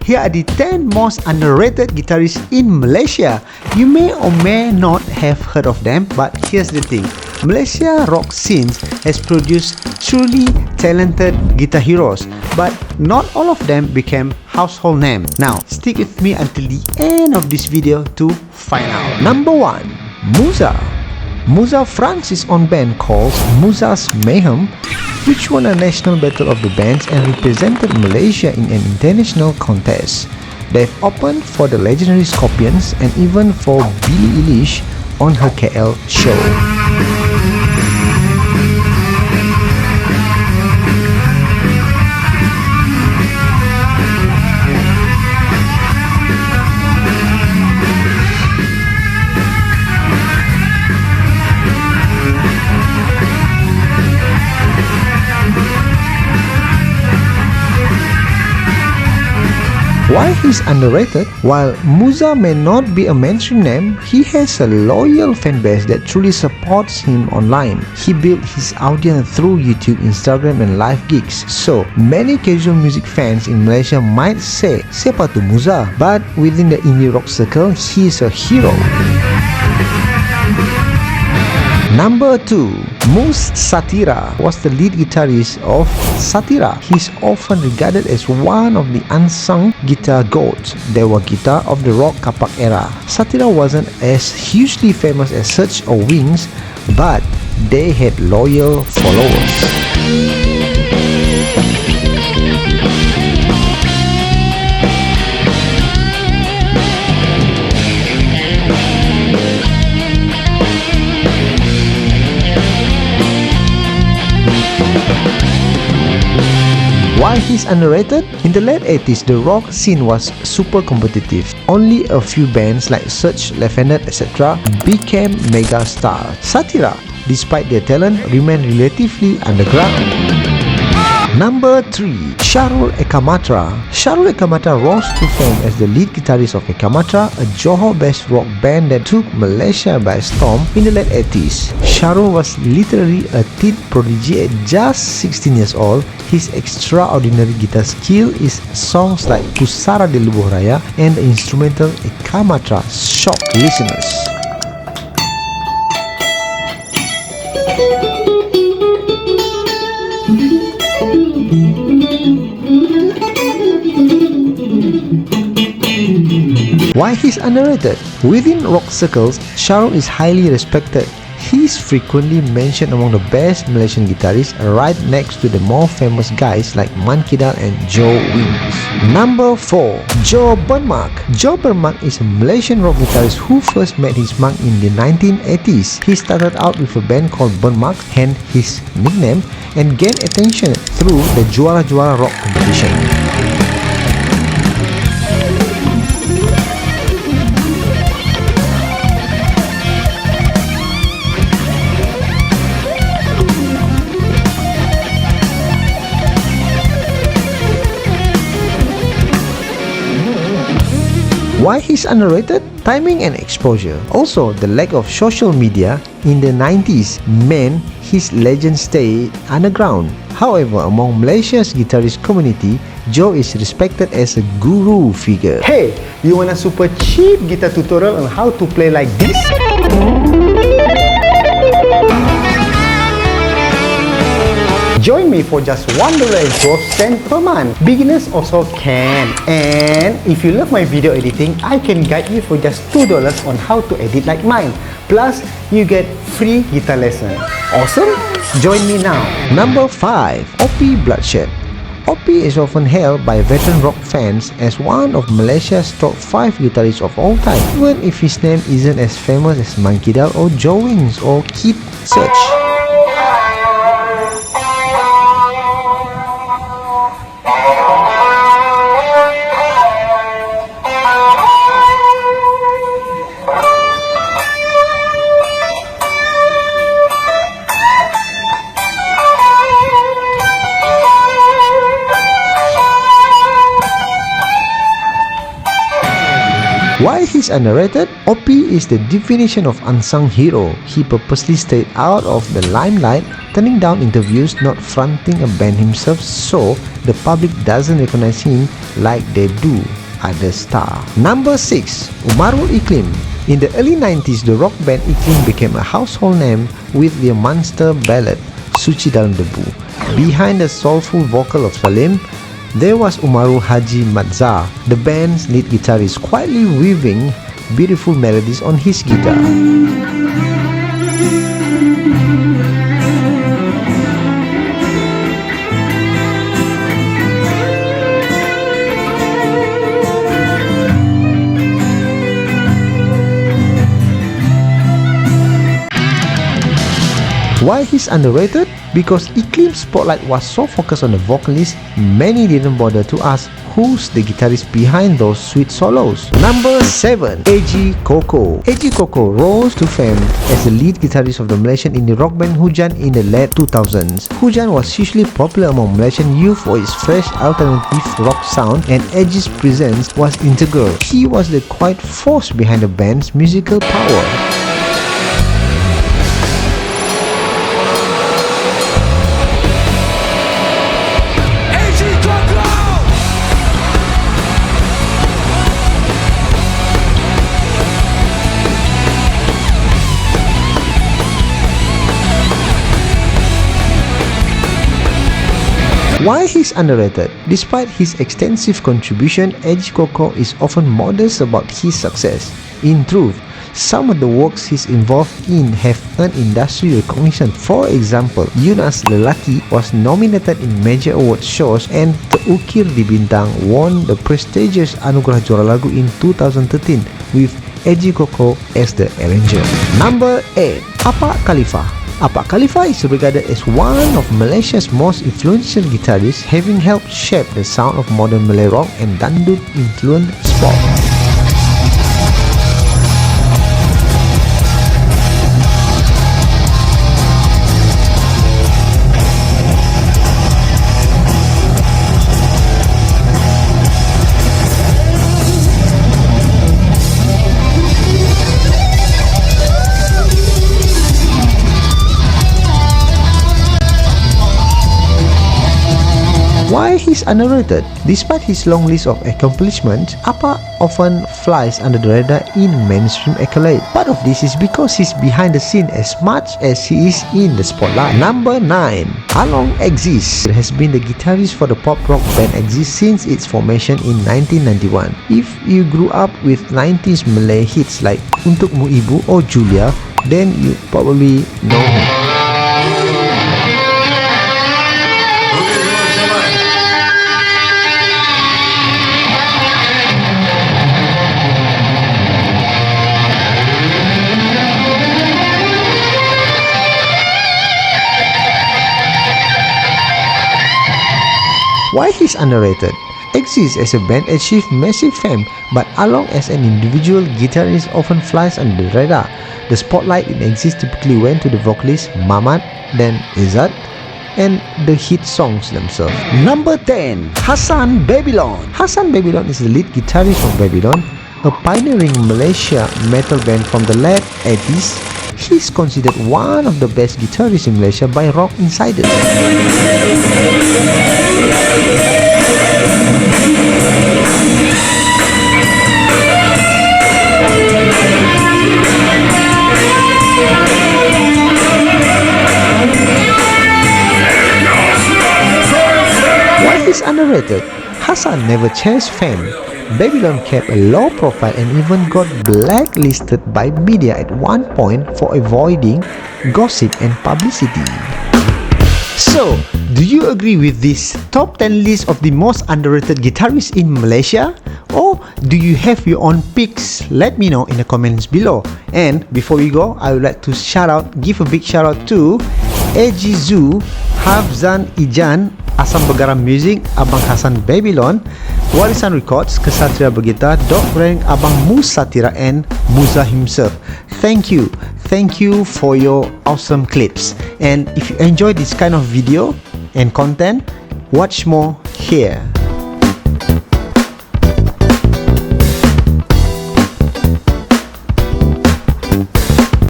Here are the 10 most underrated guitarists in Malaysia. You may or may not have heard of them, but here's the thing. Malaysia rock scene has produced truly talented guitar heroes, but not all of them became household names. Now, stick with me until the end of this video to find out. Number 1. Muzza. Muzza fronts his own band called Muzza's Mayhem, which won a national battle of the bands and represented Malaysia in an international contest. They've opened for the legendary Scorpions and even for Billie Eilish on her KL show. Why he's underrated? While Muzza may not be a mainstream name, he has a loyal fan base that truly supports him online. He built his audience through YouTube, Instagram and live gigs. So, many casual music fans in Malaysia might say, siapa tu Muzza? But within the indie rock circle, he is a hero. Number 2. Mus Satira was the lead guitarist of Satira. He's often regarded as one of the unsung guitar gods. They were guitar of the rock Apak era. Satira wasn't as hugely famous as Search or Wings, but they had loyal followers. Why he's underrated? In the late 80s, the rock scene was super competitive. Only a few bands like Search, Lavender, etc. became mega stars. Satira, despite their talent, remained relatively underground. Number 3. Shahrul Ekamatra. Shahrul Ekamatra rose to fame as the lead guitarist of Ekamatra, a Johor-based rock band that took Malaysia by storm in the late 80s. Shahrul was literally a teen prodigy at just 16 years old. His extraordinary guitar skill is songs like Pusara di Lubuh Raya and the instrumental Ekamatra shocked listeners. Why he's underrated? Within rock circles, Shahrul is highly respected. He's frequently mentioned among the best Malaysian guitarists, right next to the more famous guys like Man Kidal and Joe Wings. Number 4. Joe Burnmark. Joe Burnmark is a Malaysian rock guitarist who first made his mark in the 1980s. He started out with a band called Burnmark, hence his nickname, and gained attention through the Juara-Juara Rock competition. Why he's underrated? Timing and exposure. Also, the lack of social media in the 90s meant his legend stayed underground. However, among Malaysia's guitarist community, Joe is respected as a guru figure. Hey, you want a super cheap guitar tutorial on how to play like this? Join me for just $1.12 per month. Beginners also can. And if you love my video editing, I can guide you for just $2 on how to edit like mine. Plus, you get free guitar lesson. Awesome? Join me now. Number 5. Opie Bloodshed. Opie is often hailed by veteran rock fans as one of Malaysia's top 5 guitarists of all time, even if his name isn't as famous as Man Kidal or Joe Wings or Kid Search. Why he's underrated? Opie is the definition of unsung hero. He purposely stayed out of the limelight, turning down interviews, not fronting a band himself, so the public doesn't recognize him like they do other stars. Number 6. Umarul Iklim. In the early 90s, the rock band Iklim became a household name with their monster ballad, Suci Dalam Debu. Behind the soulful vocal of Salim, there was Umarul Haji Muzza, the band's lead guitarist, quietly weaving beautiful melodies on his guitar. Why he's underrated? Because Iklim's spotlight was so focused on the vocalist, many didn't bother to ask who's the guitarist behind those sweet solos. Number 7. Koko. Koko rose to fame as the lead guitarist of the Malaysian indie rock band Hujan in the late 2000s. Hujan was hugely popular among Malaysian youth for its fresh alternative rock sound, and Edgy's presence was integral. He was the quiet force behind the band's musical power. Why he's underrated? Despite his extensive contribution, Koko is often modest about his success. In truth, some of the works he's involved in have earned industry recognition. For example, Yunas Lelaki was nominated in major award shows, and Terukir di Bintang won the prestigious Anugerah Juara Lagu in 2013 with Koko as the arranger. Number 8. Apak Khalifah. Apak Khalifah is regarded as one of Malaysia's most influential guitarists, having helped shape the sound of modern Malay rock and Dandut-influenced pop. Why he's underrated? Despite his long list of accomplishments, Apak often flies under the radar in mainstream accolade. Part of this is because he's behind the scene as much as he is in the spotlight. Number 9. Along exists. It has been the guitarist for the pop rock band Exist since its formation in 1991. If you grew up with 90s Malay hits like Untukmu Ibu or Julia, then you probably know him. Why he's underrated? Exist as a band achieved massive fame, but Along as an individual guitarist often flies under the radar. The spotlight in Exist typically went to the vocalist Mamat, then Izzat, and the hit songs themselves. Number 10. Hassan Babylon. Hassan Babylon is the lead guitarist of Babylon, a pioneering Malaysia metal band from the late 80s. He's considered one of the best guitarists in Malaysia by rock insiders. Why is underrated? Hassan never chased fame. Babylon kept a low profile and even got blacklisted by media at one point for avoiding gossip and publicity. So, do you agree with this top 10 list of the most underrated guitarists in Malaysia? Or do you have your own picks? Let me know in the comments below. And before we go, I would like to give a big shout out to Eji Zu, Hafzan Ijan, Asam Begaram Music, Abang Hassan Babylon, Warisan Records, Kesatria Bergitar, Dog Brand, Abang Mus Satira, and Muzza himself. Thank you for your awesome clips. And if you enjoy this kind of video and content, watch more here.